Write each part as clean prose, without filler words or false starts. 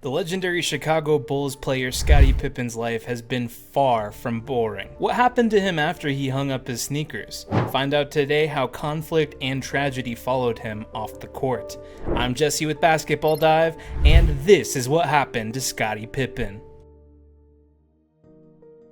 The legendary Chicago Bulls player Scottie Pippen's life has been far from boring. What happened to him after he hung up his sneakers? Find out today how conflict and tragedy followed him off the court. I'm Jesse with Basketball Dive, and this is what happened to Scottie Pippen.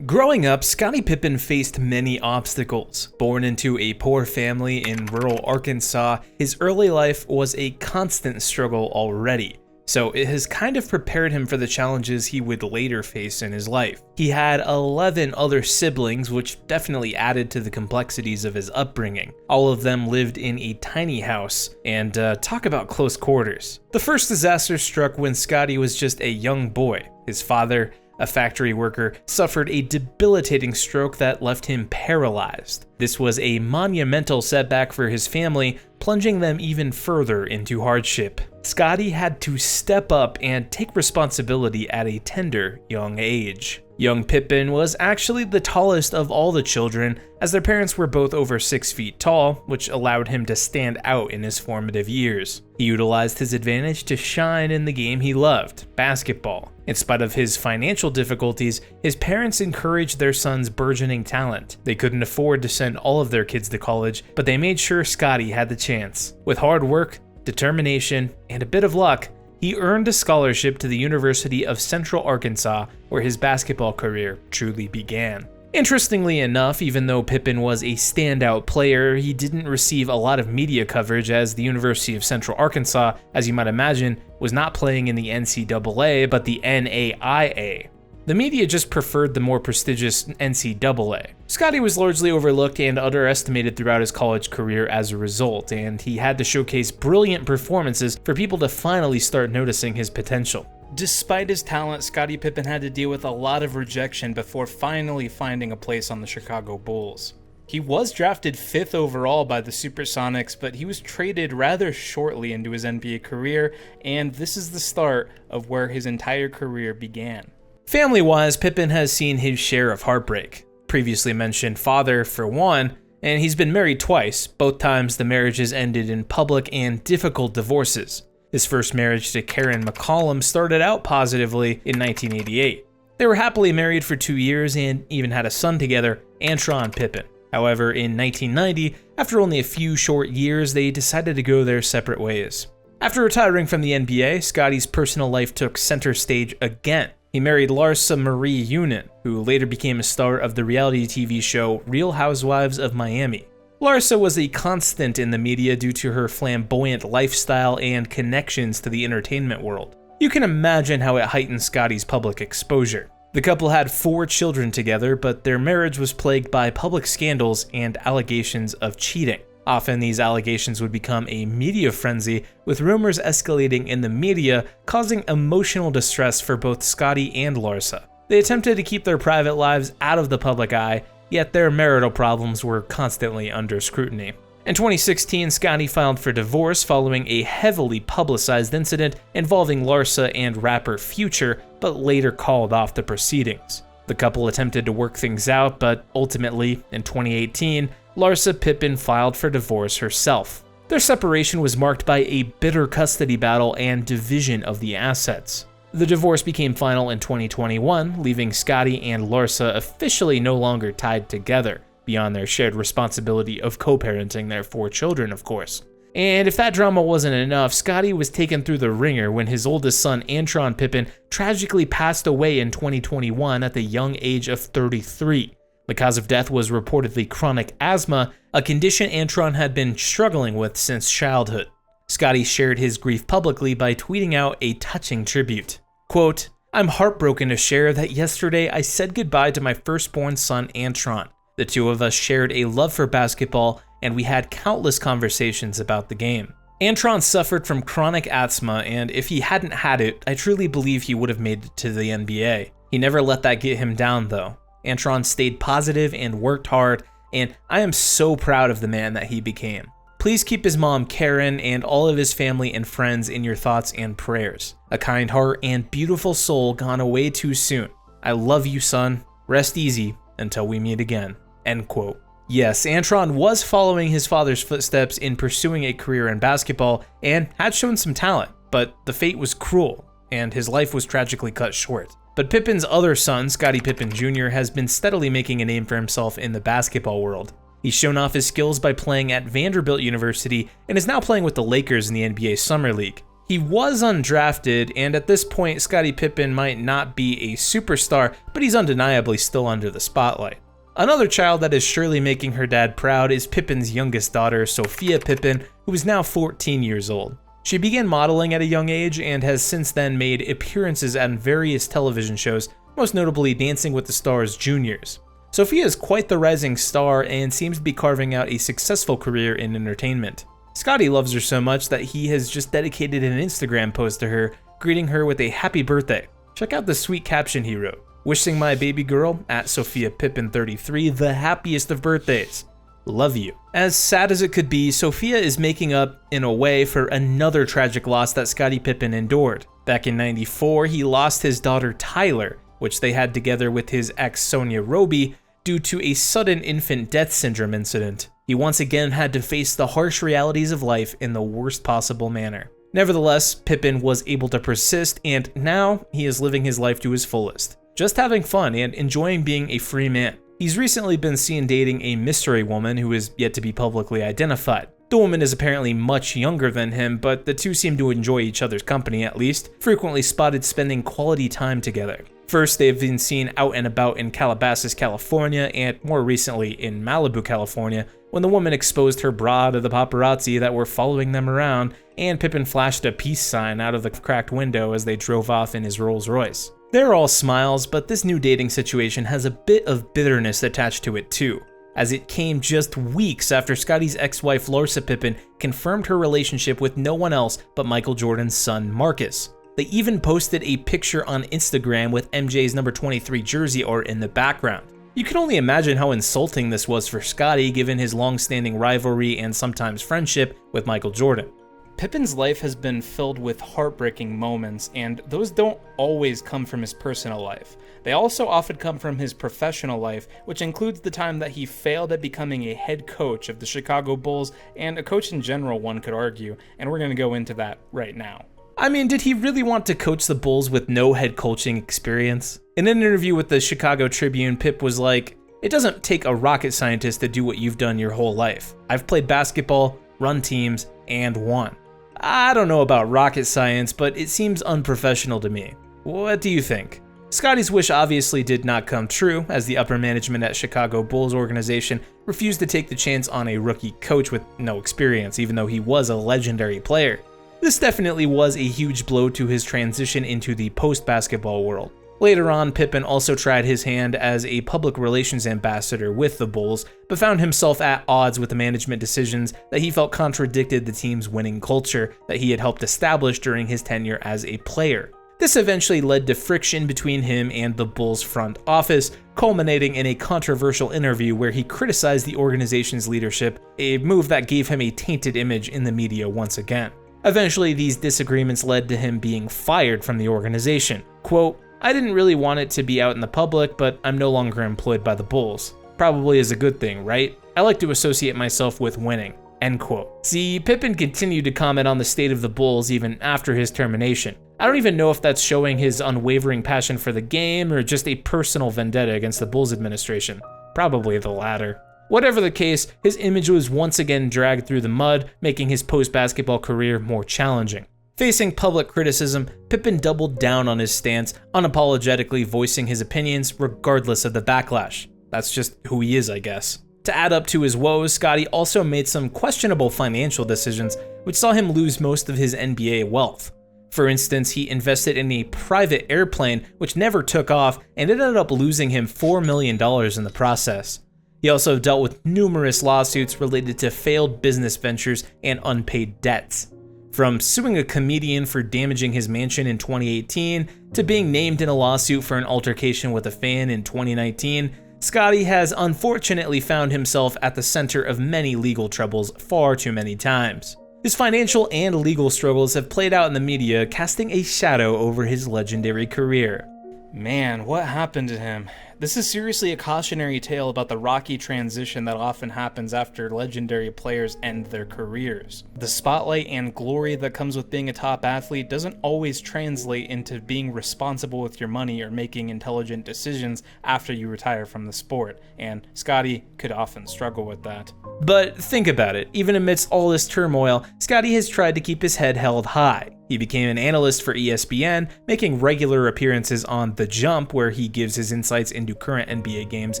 Growing up, Scottie Pippen faced many obstacles. Born into a poor family in rural Arkansas, his early life was a constant struggle already. So it has kind of prepared him for the challenges he would later face in his life. He had 11 other siblings, which definitely added to the complexities of his upbringing. All of them lived in a tiny house, and talk about close quarters. The first disaster struck when Scottie was just a young boy. His father, a factory worker, suffered a debilitating stroke that left him paralyzed. This was a monumental setback for his family, plunging them even further into hardship. Scottie had to step up and take responsibility at a tender young age. Young Pippen was actually the tallest of all the children, as their parents were both over 6 feet tall, which allowed him to stand out in his formative years. He utilized his advantage to shine in the game he loved, basketball. In spite of his financial difficulties, his parents encouraged their son's burgeoning talent. They couldn't afford to send all of their kids to college, but they made sure Scottie had the chance. With hard work, determination, and a bit of luck, he earned a scholarship to the University of Central Arkansas, where his basketball career truly began. Interestingly enough, even though Pippen was a standout player, he didn't receive a lot of media coverage, as the University of Central Arkansas, as you might imagine, was not playing in the NCAA but the NAIA. The media just preferred the more prestigious NCAA. Scottie was largely overlooked and underestimated throughout his college career as a result, and he had to showcase brilliant performances for people to finally start noticing his potential. Despite his talent, Scottie Pippen had to deal with a lot of rejection before finally finding a place on the Chicago Bulls. He was drafted 5th overall by the Supersonics, but he was traded rather shortly into his NBA career, and this is the start of where his entire career began. Family-wise, Pippen has seen his share of heartbreak. Previously mentioned father, for one, and he's been married twice. Both times the marriages ended in public and difficult divorces. His first marriage to Karen McCollum started out positively in 1988. They were happily married for 2 years and even had a son together, Antron Pippen. However, in 1990, after only a few short years, they decided to go their separate ways. After retiring from the NBA, Scottie's personal life took center stage again. He married Larsa Marie Union, who later became a star of the reality TV show Real Housewives of Miami. Larsa was a constant in the media due to her flamboyant lifestyle and connections to the entertainment world. You can imagine how it heightened Scottie's public exposure. The couple had 4 children together, but their marriage was plagued by public scandals and allegations of cheating. Often these allegations would become a media frenzy, with rumors escalating in the media, causing emotional distress for both Scottie and Larsa. They attempted to keep their private lives out of the public eye, yet their marital problems were constantly under scrutiny. In 2016, Scottie filed for divorce following a heavily publicized incident involving Larsa and rapper Future, but later called off the proceedings. The couple attempted to work things out, but ultimately, in 2018, Larsa Pippen filed for divorce herself. Their separation was marked by a bitter custody battle and division of the assets. The divorce became final in 2021, leaving Scottie and Larsa officially no longer tied together, beyond their shared responsibility of co-parenting their 4 children, of course. And if that drama wasn't enough, Scottie was taken through the ringer when his oldest son, Antron Pippen, tragically passed away in 2021 at the young age of 33. The cause of death was reportedly chronic asthma, a condition Antron had been struggling with since childhood. Scottie shared his grief publicly by tweeting out a touching tribute. Quote, "I'm heartbroken to share that yesterday I said goodbye to my firstborn son, Antron. The 2 of us shared a love for basketball, and we had countless conversations about the game. Antron suffered from chronic asthma, and if he hadn't had it, I truly believe he would have made it to the NBA. He never let that get him down, though. Antron stayed positive and worked hard, and I am so proud of the man that he became. Please keep his mom Karen and all of his family and friends in your thoughts and prayers. A kind heart and beautiful soul gone away too soon. I love you, son. Rest easy until we meet again." End quote. Yes, Antron was following his father's footsteps in pursuing a career in basketball and had shown some talent, but the fate was cruel. and his life was tragically cut short. But Pippen's other son, Scottie Pippen Jr., has been steadily making a name for himself in the basketball world. He's shown off his skills by playing at Vanderbilt University and is now playing with the Lakers in the NBA Summer League. He was undrafted, and at this point, Scottie Pippen might not be a superstar, but he's undeniably still under the spotlight. Another child that is surely making her dad proud is Pippen's youngest daughter, Sophia Pippen, who is now 14 years old. She began modeling at a young age and has since then made appearances on various television shows, most notably Dancing with the Stars Juniors. Sophia is quite the rising star and seems to be carving out a successful career in entertainment. Scottie loves her so much that he has just dedicated an Instagram post to her, greeting her with a happy birthday. Check out the sweet caption he wrote: "Wishing my baby girl, at Sophia Pippen 33, the happiest of birthdays. Love you." As sad as it could be, Sophia is making up, in a way, for another tragic loss that Scottie Pippen endured. Back in '94, he lost his daughter Tyler, which they had together with his ex Sonia Roby, due to a sudden infant death syndrome incident. He once again had to face the harsh realities of life in the worst possible manner. Nevertheless, Pippen was able to persist, and now he is living his life to his fullest, just having fun and enjoying being a free man. He's recently been seen dating a mystery woman who is yet to be publicly identified. The woman is apparently much younger than him, but the two seem to enjoy each other's company at least, frequently spotted spending quality time together. First, they've been seen out and about in Calabasas, California, and more recently in Malibu, California, when the woman exposed her bra to the paparazzi that were following them around, and Pippen flashed a peace sign out of the cracked window as they drove off in his Rolls Royce. They're all smiles, but this new dating situation has a bit of bitterness attached to it too, as it came just weeks after Scottie's ex-wife Larsa Pippen confirmed her relationship with no one else but Michael Jordan's son Marcus. They even posted a picture on Instagram with MJ's number 23 jersey art in the background. You can only imagine how insulting this was for Scottie given his long-standing rivalry and sometimes friendship with Michael Jordan. Pippen's life has been filled with heartbreaking moments, and those don't always come from his personal life. They also often come from his professional life, which includes the time that he failed at becoming a head coach of the Chicago Bulls, and a coach in general, one could argue, and we're going to go into that right now. I mean, did he really want to coach the Bulls with no head coaching experience? In an interview with the Chicago Tribune, Pip was like, "It doesn't take a rocket scientist to do what you've done your whole life. I've played basketball, run teams, and won. I don't know about rocket science, but it seems unprofessional to me. What do you think?" Scottie's wish obviously did not come true, as the upper management at Chicago Bulls organization refused to take the chance on a rookie coach with no experience, even though he was a legendary player. This definitely was a huge blow to his transition into the post-basketball world. Later on, Pippen also tried his hand as a public relations ambassador with the Bulls, but found himself at odds with the management decisions that he felt contradicted the team's winning culture that he had helped establish during his tenure as a player. This eventually led to friction between him and the Bulls front office, culminating in a controversial interview where he criticized the organization's leadership, a move that gave him a tainted image in the media once again. Eventually, these disagreements led to him being fired from the organization. Quote, "I didn't really want it to be out in the public, but I'm no longer employed by the Bulls. Probably is a good thing, right? I like to associate myself with winning." End quote. See, Pippen continued to comment on the state of the Bulls even after his termination. I don't even know if that's showing his unwavering passion for the game or just a personal vendetta against the Bulls administration. Probably the latter. Whatever the case, his image was once again dragged through the mud, making his post-basketball career more challenging. Facing public criticism, Pippen doubled down on his stance, unapologetically voicing his opinions regardless of the backlash. That's just who he is, I guess. To add up to his woes, Scottie also made some questionable financial decisions, which saw him lose most of his NBA wealth. For instance, he invested in a private airplane which never took off and it ended up losing him $4 million in the process. He also dealt with numerous lawsuits related to failed business ventures and unpaid debts. From suing a comedian for damaging his mansion in 2018 to being named in a lawsuit for an altercation with a fan in 2019, Scottie has unfortunately found himself at the center of many legal troubles far too many times. His financial and legal struggles have played out in the media, casting a shadow over his legendary career. Man, what happened to him? This is seriously a cautionary tale about the rocky transition that often happens after legendary players end their careers. The spotlight and glory that comes with being a top athlete doesn't always translate into being responsible with your money or making intelligent decisions after you retire from the sport, and Scottie could often struggle with that. But think about it, even amidst all this turmoil, Scottie has tried to keep his head held high. He became an analyst for ESPN, making regular appearances on The Jump, where he gives his insights into current NBA games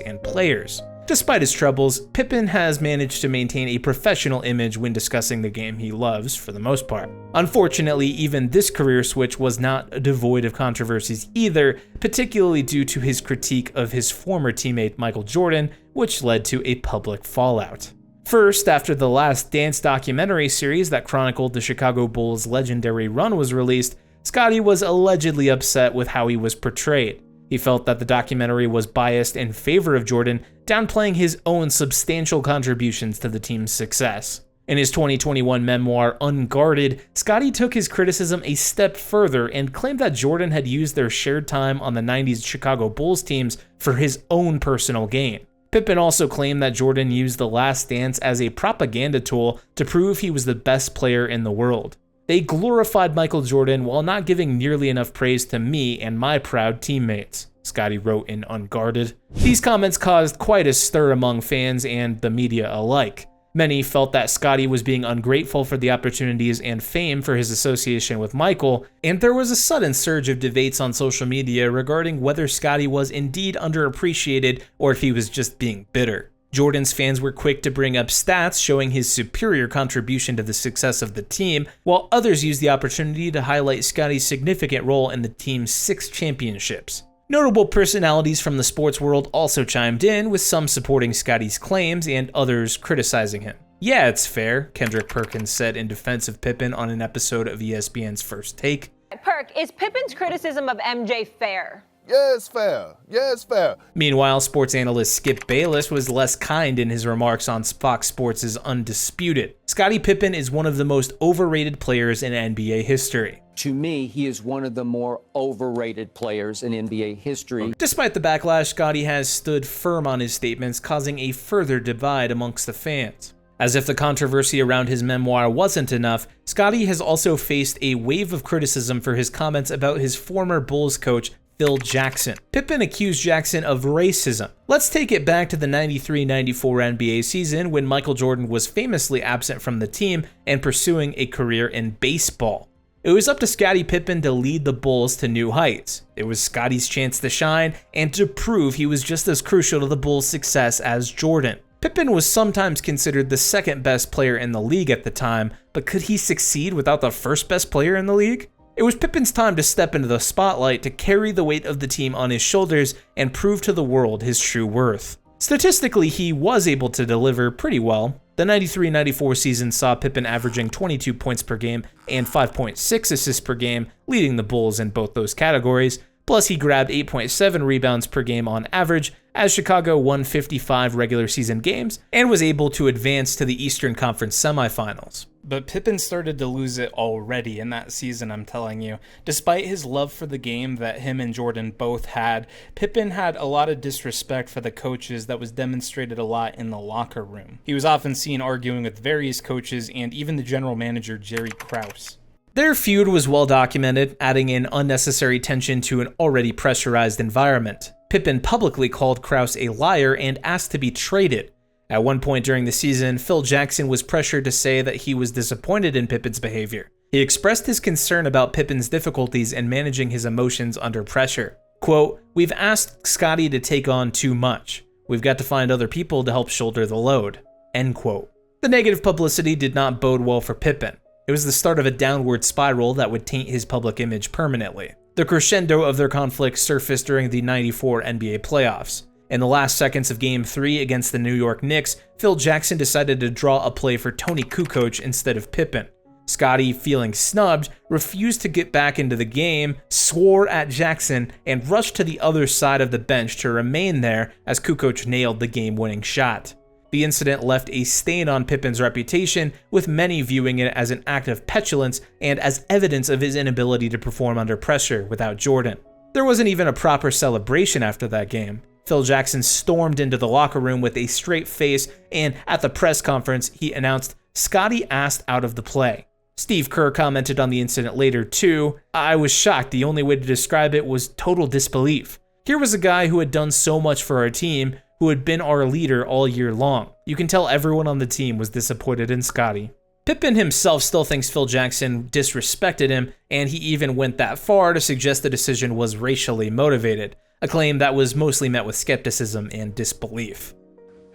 and players. Despite his troubles, Pippen has managed to maintain a professional image when discussing the game he loves, for the most part. Unfortunately, even this career switch was not devoid of controversies either, particularly due to his critique of his former teammate Michael Jordan, which led to a public fallout. First, after the Last Dance documentary series that chronicled the Chicago Bulls' legendary run was released, Scottie was allegedly upset with how he was portrayed. He felt that the documentary was biased in favor of Jordan, downplaying his own substantial contributions to the team's success. In his 2021 memoir, Unguarded, Scottie took his criticism a step further and claimed that Jordan had used their shared time on the 90s Chicago Bulls teams for his own personal gain. Pippen also claimed that Jordan used The Last Dance as a propaganda tool to prove he was the best player in the world. They glorified Michael Jordan while not giving nearly enough praise to me and my proud teammates, Scottie wrote in Unguarded. These comments caused quite a stir among fans and the media alike. Many felt that Scottie was being ungrateful for the opportunities and fame for his association with Michael, and there was a sudden surge of debates on social media regarding whether Scottie was indeed underappreciated or if he was just being bitter. Jordan's fans were quick to bring up stats showing his superior contribution to the success of the team, while others used the opportunity to highlight Scottie's significant role in the team's 6 championships. Notable personalities from the sports world also chimed in, with some supporting Scottie's claims and others criticizing him. "Yeah, it's fair," Kendrick Perkins said in defense of Pippen on an episode of ESPN's First Take. Perk, is Pippen's criticism of MJ fair? Yeah, it's fair. Yeah, it's fair. Meanwhile, sports analyst Skip Bayless was less kind in his remarks on Fox Sports' Undisputed. Scottie Pippen is one of the most overrated players in NBA history. To me, he is one of the more overrated players in NBA history. Despite the backlash, Scottie has stood firm on his statements, causing a further divide amongst the fans. As if the controversy around his memoir wasn't enough, Scottie has also faced a wave of criticism for his comments about his former Bulls coach, Phil Jackson. Pippen accused Jackson of racism. Let's take it back to the 93-94 NBA season when Michael Jordan was famously absent from the team and pursuing a career in baseball. It was up to Scottie Pippen to lead the Bulls to new heights. It was Scottie's chance to shine and to prove he was just as crucial to the Bulls' success as Jordan. Pippen was sometimes considered the second best player in the league at the time, but could he succeed without the first best player in the league? It was Pippen's time to step into the spotlight, to carry the weight of the team on his shoulders and prove to the world his true worth. Statistically, he was able to deliver pretty well. The 93-94 season saw Pippen averaging 22 points per game and 5.6 assists per game, leading the Bulls in both those categories. Plus, he grabbed 8.7 rebounds per game on average as Chicago won 55 regular season games and was able to advance to the Eastern Conference semifinals. But Pippen started to lose it already in that season, I'm telling you. Despite his love for the game that him and Jordan both had, Pippen had a lot of disrespect for the coaches that was demonstrated a lot in the locker room. He was often seen arguing with various coaches and even the general manager, Jerry Krause. Their feud was well documented, adding in unnecessary tension to an already pressurized environment. Pippen publicly called Krause a liar and asked to be traded. At one point during the season, Phil Jackson was pressured to say that he was disappointed in Pippen's behavior. He expressed his concern about Pippen's difficulties in managing his emotions under pressure. Quote, "We've asked Scottie to take on too much. We've got to find other people to help shoulder the load." End quote. The negative publicity did not bode well for Pippen. It was the start of a downward spiral that would taint his public image permanently. The crescendo of their conflict surfaced during the '94 NBA playoffs. In the last seconds of Game 3 against the New York Knicks, Phil Jackson decided to draw a play for Tony Kukoc instead of Pippen. Scottie, feeling snubbed, refused to get back into the game, swore at Jackson, and rushed to the other side of the bench to remain there as Kukoc nailed the game-winning shot. The incident left a stain on Pippen's reputation, with many viewing it as an act of petulance and as evidence of his inability to perform under pressure without Jordan. There wasn't even a proper celebration after that game. Phil Jackson stormed into the locker room with a straight face, and at the press conference, he announced, "Scottie asked out of the play." Steve Kerr commented on the incident later too. "I was shocked. The only way to describe it was total disbelief. Here was a guy who had done so much for our team, who had been our leader all year long. You can tell everyone on the team was disappointed in Scottie." Pippen himself still thinks Phil Jackson disrespected him, and he even went that far to suggest the decision was racially motivated, a claim that was mostly met with skepticism and disbelief.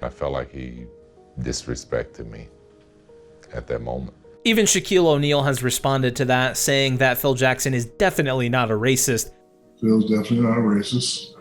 I felt like he disrespected me at that moment. Even Shaquille O'Neal has responded to that, saying that Phil Jackson is definitely not a racist. Phil's definitely not a racist.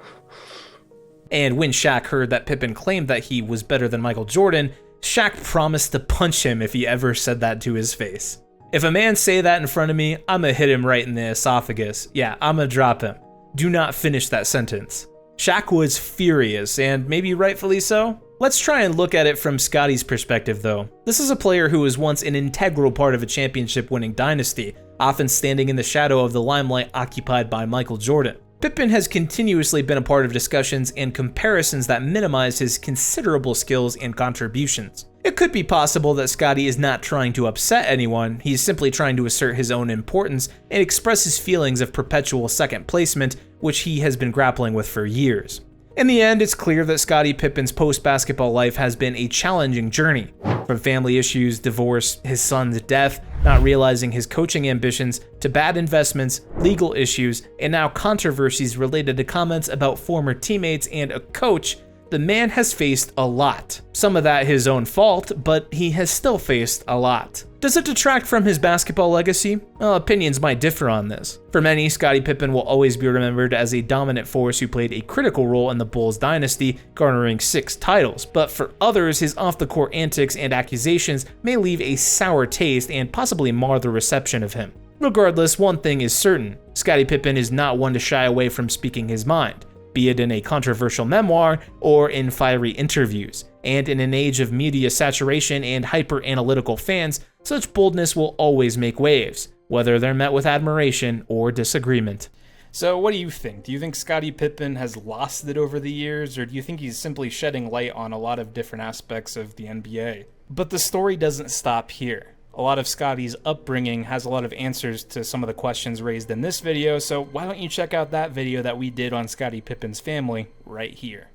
And when Shaq heard that Pippen claimed that he was better than Michael Jordan, Shaq promised to punch him if he ever said that to his face. "If a man say that in front of me, I'ma hit him right in the esophagus. Yeah, I'ma drop him. Do not finish that sentence." Shaq was furious, and maybe rightfully so. Let's try and look at it from Scottie's perspective though. This is a player who was once an integral part of a championship-winning dynasty, often standing in the shadow of the limelight occupied by Michael Jordan. Pippen has continuously been a part of discussions and comparisons that minimize his considerable skills and contributions. It could be possible that Scottie is not trying to upset anyone, he's simply trying to assert his own importance and express his feelings of perpetual second placement, which he has been grappling with for years. In the end, it's clear that Scottie Pippen's post-basketball life has been a challenging journey. From family issues, divorce, his son's death, not realizing his coaching ambitions, to bad investments, legal issues, and now controversies related to comments about former teammates and a coach, the man has faced a lot. Some of that his own fault, but he has still faced a lot. Does it detract from his basketball legacy? Well, opinions might differ on this. For many, Scottie Pippen will always be remembered as a dominant force who played a critical role in the Bulls dynasty, garnering 6 titles. But for others, his off-the-court antics and accusations may leave a sour taste and possibly mar the reception of him. Regardless, one thing is certain: Scottie Pippen is not one to shy away from speaking his mind, be it in a controversial memoir or in fiery interviews. And in an age of media saturation and hyper-analytical fans, such boldness will always make waves, whether they're met with admiration or disagreement. So what do you think? Do you think Scottie Pippen has lost it over the years, or do you think he's simply shedding light on a lot of different aspects of the NBA? But the story doesn't stop here. A lot of Scottie's upbringing has a lot of answers to some of the questions raised in this video, so why don't you check out that video that we did on Scottie Pippen's family right here.